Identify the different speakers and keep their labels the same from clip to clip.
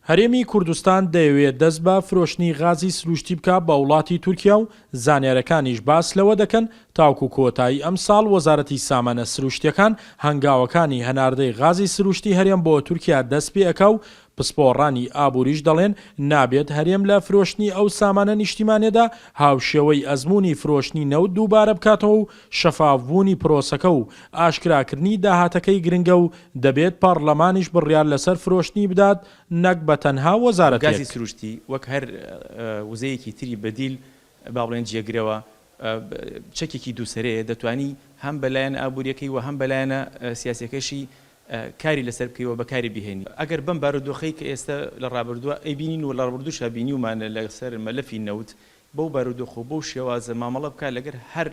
Speaker 1: هەرێمی کوردستان دەیەوێت دەست بە فرۆشتنی غازی سروشتی بکات بە وڵاتی تورکیا و زانیاریەکانیش باس لەوە دەکەن تاوکو کۆتایی ئەم ساڵ وەزارەتی سامانە سروشتیەکان هەنگاوەکانی هەناردەی غازی سروشتی هەرێم بۆ تورکیا دەست پێ ئەکا و پسپۆڕانی ئابووریش دەڵێن نابێت هەرێم لە فرۆشتنی ئەو سامانە نیشتیمانێدا هاوشێوەی ئەزموونی فرۆشتنی نەوت دووبارە بکاتەوە و شەفافبوونی پرۆسەکە و ئاشکراکردنی داهاتەکەی گرنگە و دەبێت پەرلەمانیش بڕیار لەسەر فرۆشتنی بدات نەک بە تەنها وەزارەتێک.
Speaker 2: گازی سروشتی وەک هەر وزەیەکی تری بەدیل با بڵێن جێگرەوە چەکێکی دووسەرەیە دەتوانی هەم بەلایەن ئابووریەکەی و هەم بەلایەنە سیاسەکەشی کاری لەسەر بکەوە بەکاری بهێنی. ئەگەر بەم بارودۆخەی کە ئێستا لە ڕابردووە ئەیبینین و لە ڕابردووشا بینیومانە لەسەر مەلەفی نەوت بەو بارودۆخ و بەو شێوازە مامەڵە بکات لەگەر هەر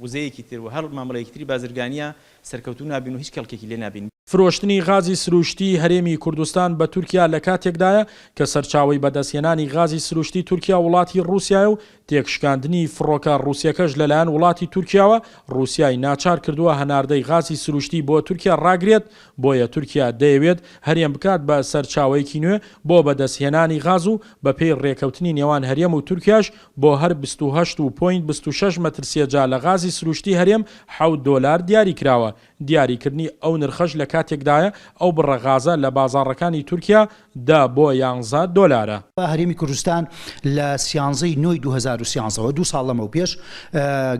Speaker 2: وزەیەکی تر و هەر مامەڵەیەکی تری بازرگانیە سەرکەوتوو نابین و هیچ کەڵکێکی لێ نابین.
Speaker 1: فرۆشتنی غازی سروشتی هەرێمی کوردستان بە تورکیا لە کاتێکدایە کە سەرچاوەی بەدەستهێنانی غازی سروشتی تورکیا وڵاتی رووسیا و تێکشکاندنی فڕۆکە رووسیەکەش لەلایەن وڵاتی تورکیاوە رووسیای ناچار کردووە هەناردەی غازی سروشتی بۆ تورکیا ڕاگرێت بۆیە تورکیا دەیەوێت هەرێم بکات بە سەرچاوەیەکی نوێ بۆ بەدەستهێنانی غاز و بەپێی ڕێکەوتنی نێوان هەرێم و تورکیاش بۆ هەر 28.26 مەتر سێجا لە غازی سروشتی هەرێم $7 دیاری کراوە. دیاریکردنی ئەو نرخەش لە کاتێکدایە ئەو بڕە غازە لە بازاڕەکانی تورکیا دا بۆ $11.
Speaker 3: هەرێمی کوردستان لە 13/9/2013 2 ساڵ لەمە و پێش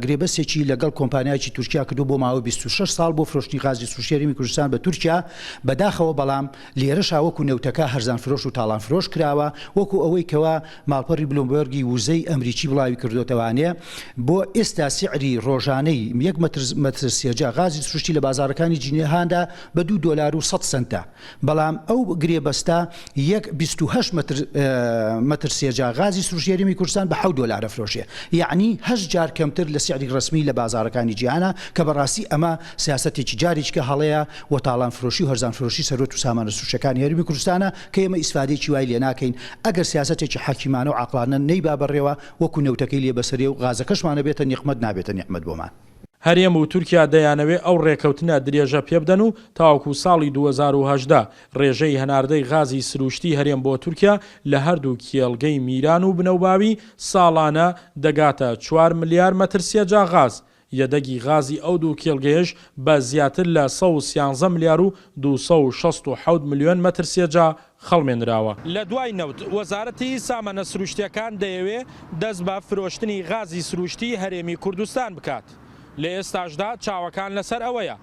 Speaker 3: گرێبەسێکی لەگەڵ کۆمپانیایکی تورکیا کردو بۆ ماوەی 26 ساڵ بۆ فرۆشتنی غازی سروشتی هەرێمی کوردستان بە تورکیا بەداخەوە بەڵام لێرەشا وەکو نەوتەکە هەرزان فرۆش و تاڵان فرۆش کراوە وەکو ئەوەی کەوا ماڵپەڕی بلومبەرگی وزەی ئەمریکی بڵاوی کردوتەوانێ بۆ ئێستا سعری ڕۆژانەی 1 مەتر سێجا غازی سروشتی لە بازارەکانی جینێهاندا بە $2.1 بەڵام ئەو گرێبەستە 28 مەتر سێجا غازی سروشتی هەرێمی کوردستان بە $7 فرۆشێ یعنی 8 جار کەمتر لە سعری ڕسمی لە بازارەکانی جیهانە کە بەڕاستی ئەمە سیاسەتێکی جارێککە هەڵەیە و تاڵان فرۆشی و هەرزان فرۆشی سەرۆت و سامانە سروشتەکانی هەرێمی کوردستانە کە ئێمە ئیسفادێکی وای لێ ناکەین ئەگەر سیاسەتێکی حەکیمانە و عاقلانە نەیبا بەڕێوە وەکو نەوتەکەی لێ بەسەرێ و غازەکەشمانە بێتە نیقمەت نابێتە نیقمەت بۆمان.
Speaker 1: هەرێم و تورکیا دەیانەوێت ئەو ڕێکەوتنە درێژە پێ بدەن و تاوەکو ساڵی 2018 ڕێژەی هەناردەی غازی سروشتی هەرێم بۆ تورکیا لە هەردوو کێڵگەی میران و بنەوباوی ساڵانە دەگاتە 4 ملیار مەتر سێجا غاز. یەدەگی غازی ئەو دوو کێڵگەیەش بە زیاتر لە 113 ملیار و 267 ملیۆن مەتر سێجا خەڵمێنراوە. لە دوای نەوت وەزارەتی سامانە سروشتیەکان دەیەوێت دەست بە فرۆشتنی غازی سروشتی هەرێمی کوردستان بکات. لە ئێستاشدا چاوەکان لەسەر ئەوەیە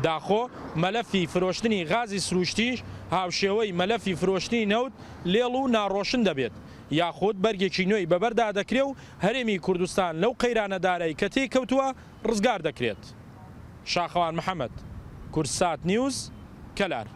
Speaker 1: داخۆ مەلەفی فرۆشتنی غازی سروشتیش هاوشێوەی مەلەفی فرۆشتنی نەوت لێڵ و ناڕۆشن دەبێت یاخود بەرگێکی نوێی بەبەردا دەکرێ و هەرێمی کوردستان لەو قەیرانەدارەی کە تێکەوتووە ڕزگار دەکرێت. شاخەوان محەممەد، کورسات نیوز، کەلار.